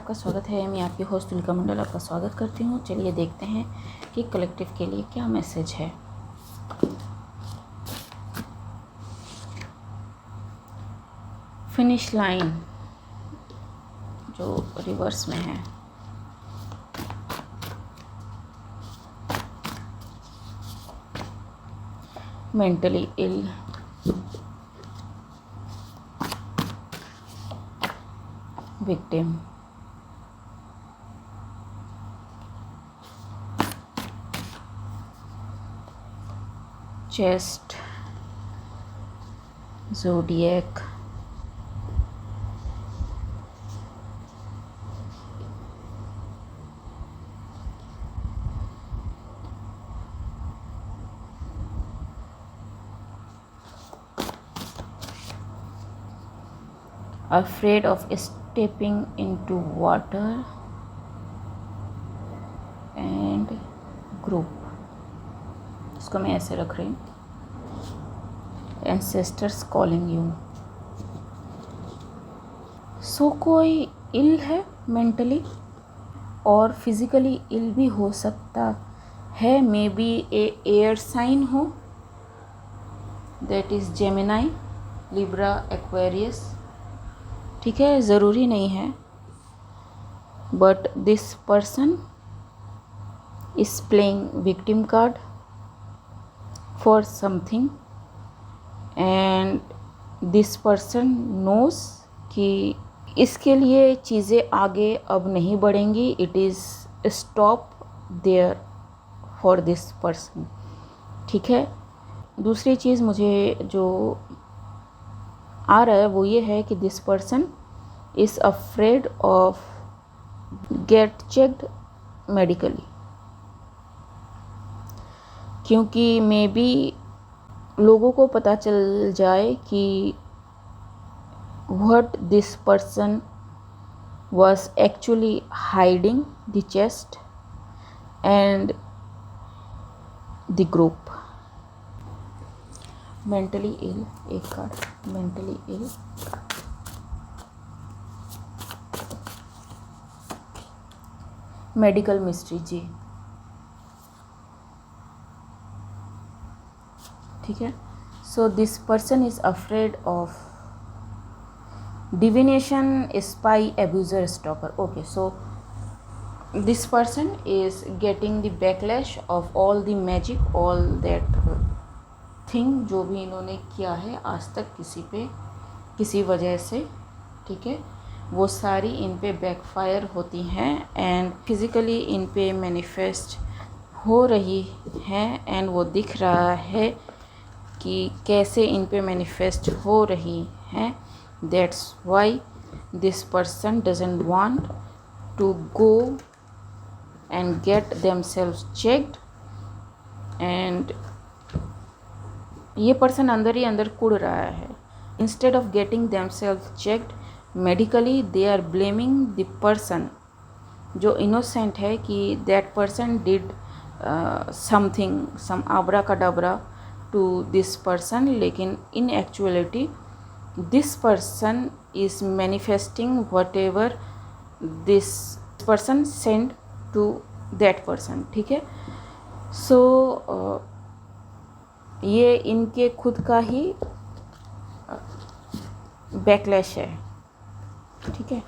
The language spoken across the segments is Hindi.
आपका स्वागत है। मैं आपकी होस्ट तुलिका मंडल आपका स्वागत करती हूँ। चलिए देखते हैं कि कलेक्टिव के लिए क्या मैसेज है। फिनिश लाइन जो रिवर्स में है, mentally ill, victim, chest, zodiac, afraid of stepping into water and group। इसको मैं ऐसे रख रही हूँ, ancestors calling you। सो कोई इल है मेंटली और फिजिकली इल भी हो सकता है। मे बी एयर साइन हो, that is Gemini, Libra, Aquarius. ठीक है, ज़रूरी नहीं है, but this person is playing victim card for something and this person knows कि इसके लिए चीज़ें आगे अब नहीं बढ़ेंगी। It is stop there for this person. ठीक है, दूसरी चीज़ मुझे जो आ रहा है वो ये है कि this person is afraid of get checked medically, क्योंकि मे बी लोगों को पता चल जाए कि what this person was actually hiding the chest and the group। mentally ill, एक card mentally ill, medical mystery जी। ठीक है, so this person is afraid of divination, spy, abuser, stalker। okay, so this person is getting the backlash of all the magic, all that thing जो भी इन्होंने किया है आज तक किसी पे किसी वजह से। ठीक है, वो सारी इन पे बैकफायर होती हैं एंड फिज़िकली इन पे मैनिफेस्ट हो रही हैं एंड वो दिख रहा है कि कैसे इन पे मैनिफेस्ट हो रही हैं। That's why this person doesn't want to go and get themselves checked and ये पर्सन अंदर ही अंदर कुड़ रहा है। Instead of getting themselves checked medically, they are blaming the person जो innocent है कि that person did something, some abracadabra to this person, लेकिन in actuality this person is manifesting whatever this person sent to that person। ठीक है, सो ये इनके खुद का ही बैकलैश है। ठीक है,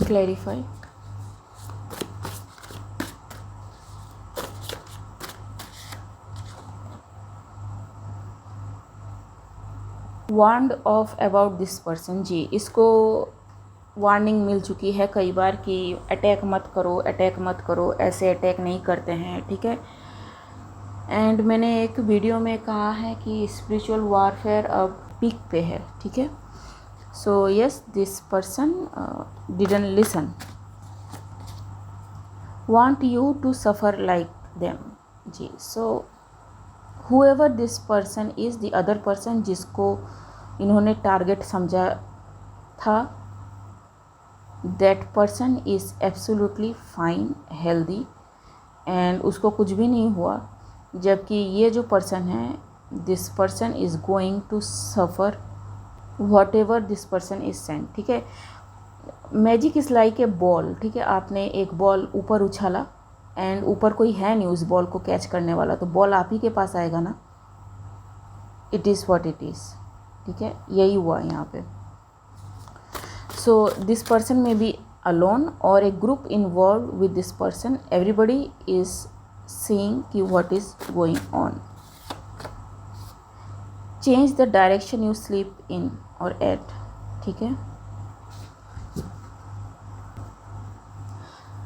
clarify. Warned of about this person जी, इसको वार्निंग मिल चुकी है कई बार कि अटैक मत करो, अटैक मत करो, ऐसे अटैक नहीं करते हैं। ठीक है, एंड मैंने एक वीडियो में कहा है कि स्पिरिचुअल वारफेयर अब पीक पे है। ठीक है, so yes, this person didn't listen, want you to suffer like them जी। So whoever this person is, the other person जिसको इन्होंने टारगेट समझा था, that person is absolutely fine, healthy and उसको कुछ भी नहीं हुआ। जबकि ये जो पर्सन है, this person is going to suffer whatever this person is sent, ठीक है। Magic is like a ball, ठीक है। आपने एक बॉल ऊपर उछाला एंड ऊपर कोई है नहीं उस बॉल को कैच करने वाला, तो बॉल आप ही के पास आएगा ना। It is what it is, ठीक है, यही हुआ यहाँ पे। So this person may be alone और a group involve with this person, everybody is seeing कि what is going on. Change the direction you sleep in और एट, ठीक है।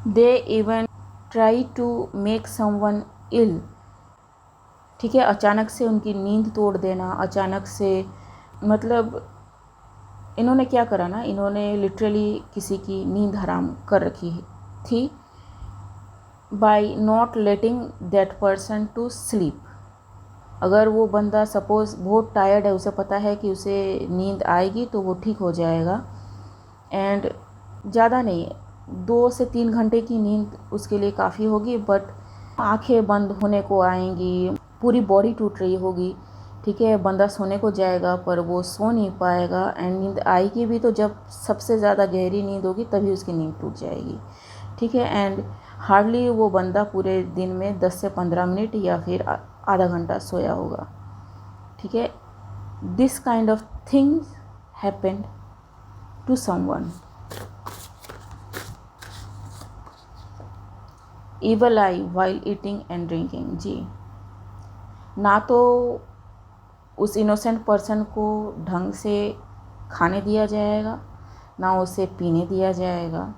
They even try to make someone ill, ठीक है। अचानक से उनकी नींद तोड़ देना, अचानक से, मतलब इन्होंने क्या करा ना, इन्होंने लिटरली किसी की नींद हराम कर रखी थी by not letting that person to sleep. अगर वो बंदा सपोज़ बहुत टायर्ड है, उसे पता है कि उसे नींद आएगी तो वो ठीक हो जाएगा, एंड ज़्यादा नहीं, 2 से 3 घंटे की नींद उसके लिए काफ़ी होगी, बट आंखें बंद होने को आएंगी, पूरी बॉडी टूट रही होगी, ठीक है। बंदा सोने को जाएगा पर वो सो नहीं पाएगा, एंड नींद आएगी भी तो जब सबसे ज़्यादा गहरी नींद होगी तभी उसकी नींद टूट जाएगी, ठीक है। एंड हार्डली वो बंदा पूरे दिन में 10 से 15 मिनट या फिर आधा घंटा सोया होगा, ठीक है। This kind of things happened to someone. Evil eye while eating and drinking, जी, ना तो उस इनोसेंट पर्सन को ढंग से खाने दिया जाएगा, ना उसे पीने दिया जाएगा,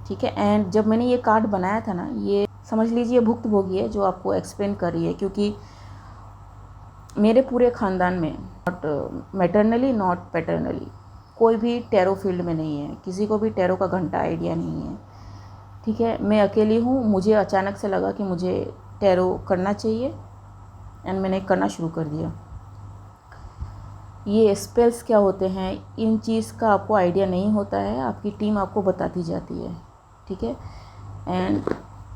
ठीक है। एंड जब मैंने ये कार्ड बनाया था ना, ये समझ लीजिए भुक्तभोगी है जो आपको एक्सप्लेन कर रही है, क्योंकि मेरे पूरे ख़ानदान में नॉट मैटरनली नॉट पैटर्नली कोई भी टैरो फील्ड में नहीं है, किसी को भी टैरो का घंटा आइडिया नहीं है, ठीक है। मैं अकेली हूँ, मुझे अचानक से लगा कि मुझे टैरो करना चाहिए एंड मैंने करना शुरू कर दिया। ये स्पेल्स क्या होते हैं, इन चीज़ का आपको आइडिया नहीं होता है, आपकी टीम आपको बताती जाती है, ठीक है। एंड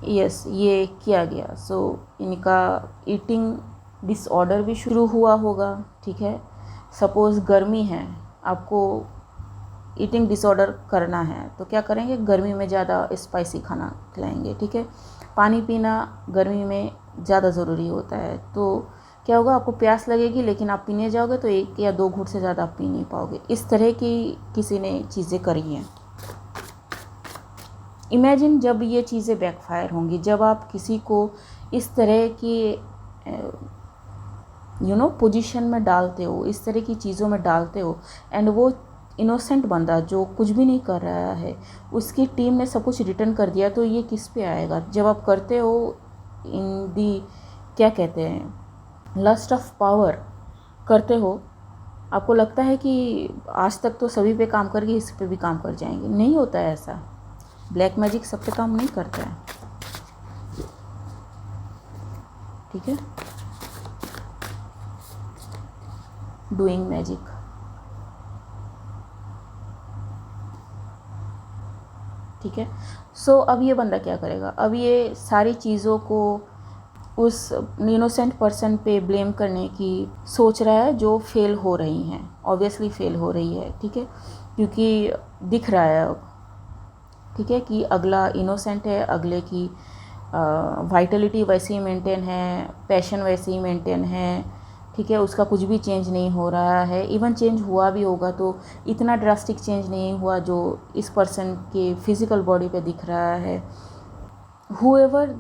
यस, ये किया गया। सो इनका ईटिंग डिसऑर्डर भी शुरू हुआ होगा, ठीक है। सपोज़ गर्मी है, आपको ईटिंग डिसऑर्डर करना है तो क्या करेंगे, गर्मी में ज़्यादा स्पाइसी खाना खिलाएंगे, ठीक है। पानी पीना गर्मी में ज़्यादा ज़रूरी होता है, तो क्या होगा, आपको प्यास लगेगी लेकिन आप पीने जाओगे तो 1 या 2 घूंट से ज़्यादा आप पी नहीं पाओगे। इस तरह की किसी ने चीज़ें करी हैं। इमेजिन जब ये चीज़ें बैकफायर होंगी, जब आप किसी को इस तरह की पोजीशन में डालते हो, इस तरह की चीज़ों में डालते हो, एंड वो इनोसेंट बंदा जो कुछ भी नहीं कर रहा है, उसकी टीम ने सब कुछ रिटर्न कर दिया, तो ये किस पे आएगा। जब आप करते हो इन दी, क्या कहते हैं, लस्ट ऑफ पावर करते हो, आपको लगता है कि आज तक तो सभी पे काम करके इस पे भी काम कर जाएंगे, नहीं होता है ऐसा। ब्लैक मैजिक सब पे काम नहीं करता है, ठीक है। डूइंग मैजिक, ठीक है। सो अब ये बंदा क्या करेगा, अब ये सारी चीज़ों को उस इनोसेंट पर्सन पे ब्लेम करने की सोच रहा है जो फेल हो रही हैं, ऑब्वियसली फेल हो रही है, ठीक है, क्योंकि दिख रहा है अब, ठीक है, कि अगला इनोसेंट है, अगले की वाइटलिटी वैसे ही मेंटेन है, पैशन वैसे ही मेंटेन है, ठीक है, उसका कुछ भी चेंज नहीं हो रहा है। इवन चेंज हुआ भी होगा तो इतना ड्रास्टिक चेंज नहीं हुआ जो इस पर्सन के फिज़िकल बॉडी पे दिख रहा है। Whoever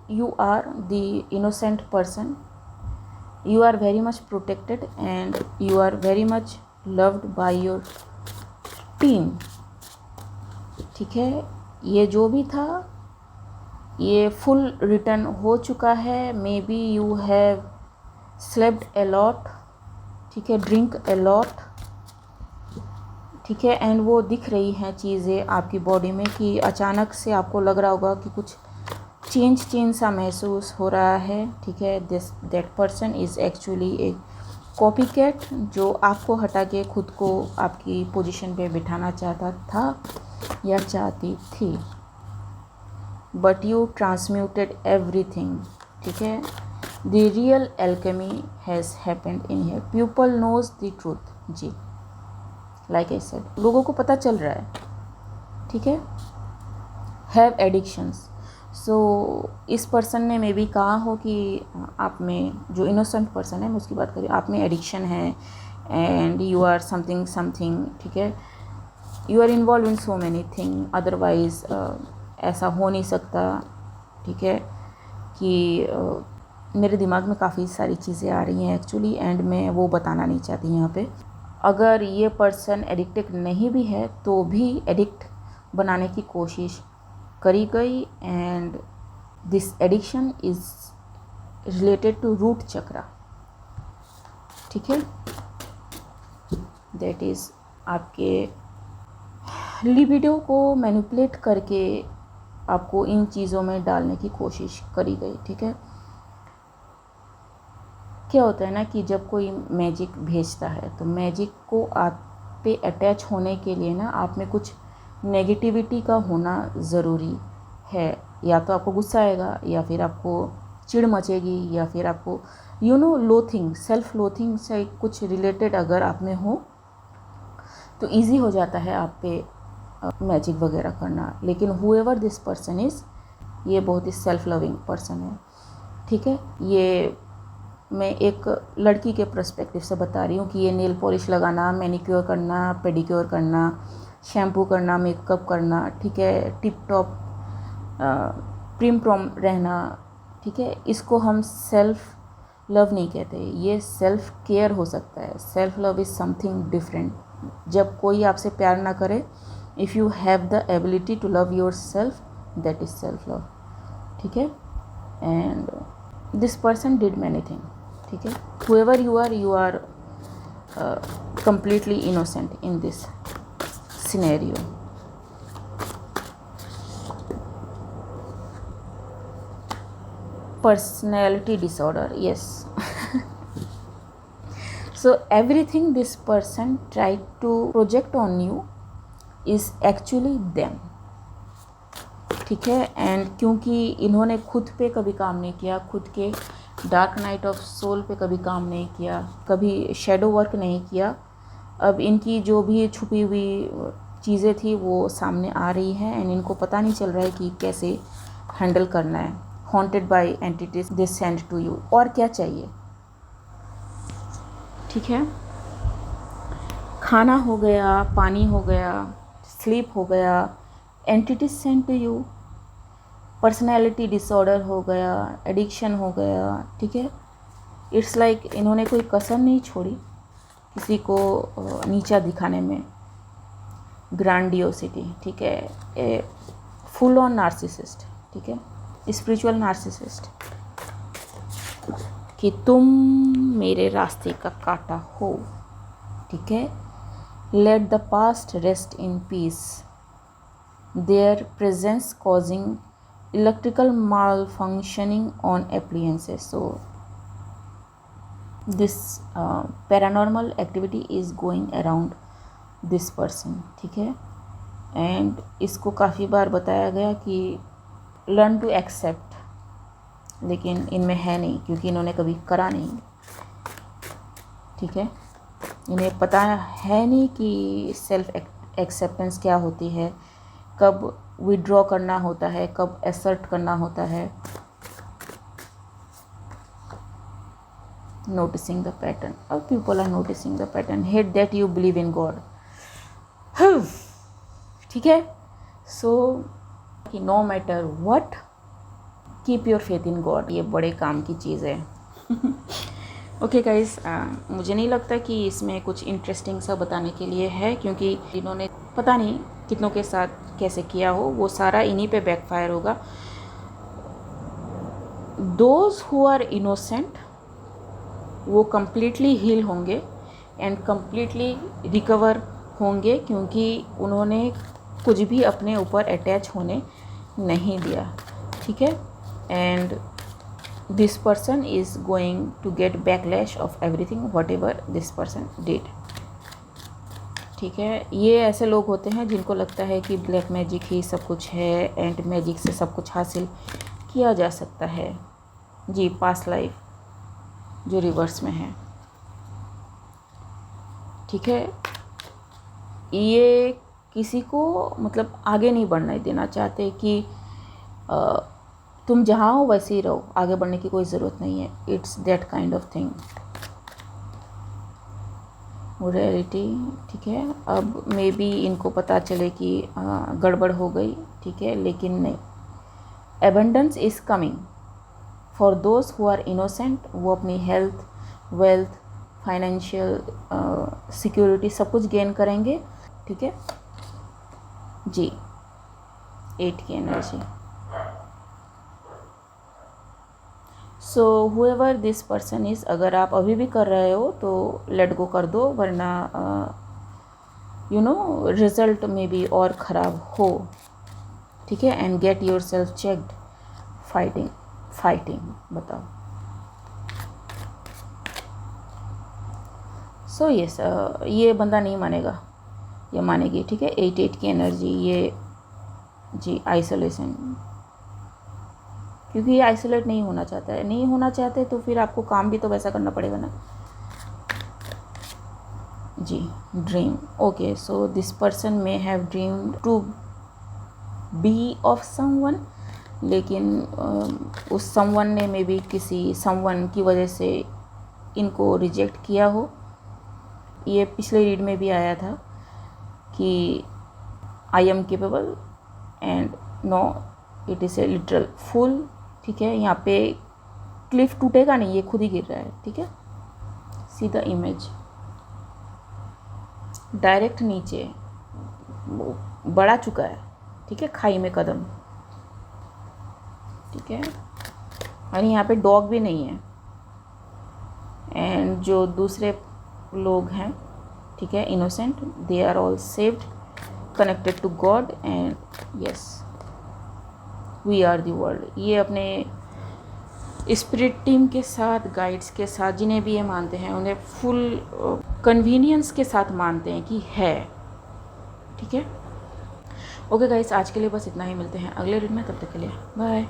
you are the innocent person, you are very much protected and you are very much loved by your team, ठीक है। ये जो भी था ये फुल रिटर्न हो चुका है। May be you have slept a lot, ठीक है, ड्रिंक अ लॉट, ठीक है, एंड वो दिख रही हैं चीज़ें आपकी बॉडी में कि अचानक से आपको लग रहा होगा कि कुछ चेंज सा महसूस हो रहा है, ठीक है। That person is actually a copy cat जो आपको हटा के खुद को आपकी पोजीशन पे बिठाना चाहता था या चाहती थी, बट यू ट्रांसम्यूटेड एवरीथिंग, ठीक है। The real alchemy has happened in here, people knows the truth, जी, लाइक आई सेड, लोगों को पता चल रहा है, ठीक है। हैव एडिक्शंस, सो इस पर्सन ने मे बी कहा हो कि आप में, जो इनोसेंट पर्सन है मैं उसकी बात करी, आप में एडिक्शन है and you are something something, ठीक है, you are involve in so many thing, otherwise ऐसा हो नहीं सकता, ठीक है, कि मेरे दिमाग में काफ़ी सारी चीज़ें आ रही हैं एक्चुअली, एंड मैं वो बताना नहीं चाहती यहाँ पे। अगर ये पर्सन एडिक्टेड नहीं भी है तो भी एडिक्ट बनाने की कोशिश करी गई, and this addiction is related to root chakra, ठीक है, दैट इज़ आपके लिबिडो को मैनिपुलेट करके आपको इन चीज़ों में डालने की कोशिश करी गई, ठीक है। क्या होता है ना कि जब कोई मैजिक भेजता है तो मैजिक को आप पे अटैच होने के लिए ना आप में कुछ नेगेटिविटी का होना ज़रूरी है। या तो आपको गुस्सा आएगा, या फिर आपको चिढ़ मचेगी, या फिर आपको लोथिंग, सेल्फ लोथिंग से कुछ रिलेटेड अगर आप में हो तो इजी हो जाता है आप पे मैजिक वगैरह करना। लेकिन हुएवर दिस पर्सन इज़, ये बहुत ही सेल्फ लविंग पर्सन है, ठीक है। ये मैं एक लड़की के पर्सपेक्टिव से बता रही हूँ कि ये नेल पॉलिश लगाना, मैनिक्योर करना, पेडिक्योर करना, शैम्पू करना, मेकअप करना, ठीक है, टिप टॉप प्रिम प्रॉम रहना, ठीक है, इसको हम सेल्फ लव नहीं कहते, ये सेल्फ केयर हो सकता है। Self love is something different. जब कोई आपसे प्यार ना करे, if you have the ability to love your self, that is self love, ठीक है। And this person did many thing, ठीक है। Whoever you are completely innocent in this scenario. Personality disorder, yes. So everything this person tried to project on you is actually them, ठीक है। एंड क्योंकि इन्होंने खुद पे कभी काम नहीं किया, खुद के डार्क नाइट ऑफ सोल पे कभी काम नहीं किया, कभी शैडो वर्क नहीं किया, अब इनकी जो भी छुपी हुई चीज़ें थी वो सामने आ रही हैं, एंड इनको पता नहीं चल रहा है कि कैसे हैंडल करना है। Haunted by entities they send to you, और क्या चाहिए, ठीक है। खाना हो गया, पानी हो गया, स्लीप हो गया, entities send to you, personality disorder हो गया, एडिक्शन हो गया, ठीक है। इट्स लाइक इन्होंने कोई कसर नहीं छोड़ी किसी को नीचा दिखाने में। ग्रैंडियोसिटी, ठीक है, ए फुल ऑन नार्सिसिस्ट, ठीक है, स्पिरिचुअल नार्सिसिस्ट, कि तुम मेरे रास्ते का कांटा हो, ठीक है। Let the past rest in peace, there presence causing electrical malfunctioning on appliances. So this paranormal activity is going around this person, ठीक है। एंड इसको काफ़ी बार बताया गया कि लर्न टू एक्सेप्ट, लेकिन इनमें है नहीं, क्योंकि इन्होंने कभी करा नहीं, ठीक है। इन्हें पता है नहीं कि सेल्फ एक्सेप्टेंस क्या होती है, कब विड्रॉ करना होता है, कब एसर्ट करना होता है। नोटिसिंग द पैटर्न, अब people are noticing the pattern, hate that you believe in God, ठीक है। सो कि no matter what, keep your faith in God, ये बड़े काम की चीज़ है। ओके गाइस, मुझे नहीं लगता कि इसमें कुछ इंटरेस्टिंग सा बताने के लिए है, क्योंकि इन्होंने पता नहीं कितनों के साथ कैसे किया हो, वो सारा इन्हीं पे बैकफायर होगा। दोज हु आर इनोसेंट वो कम्प्लीटली हील होंगे एंड कम्प्लीटली रिकवर होंगे, क्योंकि उन्होंने कुछ भी अपने ऊपर अटैच होने नहीं दिया, ठीक है। And this person is going to get backlash of everything whatever this person did, ठीक है। ये ऐसे लोग होते हैं जिनको लगता है कि ब्लैक मैजिक ही सब कुछ है, एंड मैजिक से सब कुछ हासिल किया जा सकता है। जी, पास्ट लाइफ जो रिवर्स में है, ठीक है, ये किसी को मतलब आगे नहीं बढ़ने देना चाहते कि तुम जहाँ हो वैसे ही रहो, आगे बढ़ने की कोई ज़रूरत नहीं है। It's that kind of thing, reality. ठीक है, अब मे बी इनको पता चले कि गड़बड़ हो गई, ठीक है, लेकिन नहीं। Abundance is coming for those who are innocent. वो अपनी हेल्थ, वेल्थ, फाइनेंशियल सिक्योरिटी सब कुछ गेन करेंगे, ठीक है जी। 8 की energy. So whoever this person is, अगर आप अभी भी कर रहे हो तो लेट गो कर दो, वरना यू नो रिजल्ट में भी और ख़राब हो, ठीक है। And get yourself checked. Fighting बताओ। सो यस, ये बंदा नहीं मानेगा, ये मानेगी, ठीक है। 8 की एनर्जी, ये जी आइसोलेशन, क्योंकि ये आइसोलेट नहीं होना चाहता है। नहीं होना चाहते तो फिर आपको काम भी तो वैसा करना पड़ेगा ना जी। Dream, okay, so this person may have dream to be of someone, लेकिन उस समवन ने मे बी किसी समवन की वजह से इनको रिजेक्ट किया हो। ये पिछले रीड में भी आया था कि I am capable and no, it is a literal fool, ठीक है। यहाँ पे क्लिफ टूटेगा नहीं, ये खुद ही गिर रहा है, ठीक है। सी द इमेज, डायरेक्ट नीचे बढ़ा चुका है, ठीक है, खाई में कदम, ठीक है। और यहाँ पे डॉग भी नहीं है। एंड जो दूसरे लोग हैं, ठीक है, innocent, they are all saved, connected to God, and yes we are the world. ये अपने स्पिरिट टीम के साथ, गाइड्स के साथ, जिन्हें भी ये मानते हैं, उन्हें फुल कन्वीनियंस के साथ मानते हैं कि है, ठीक है। ओके गाइस, आज के लिए बस इतना ही। मिलते हैं अगले रीड में, तब तक के लिए बाय।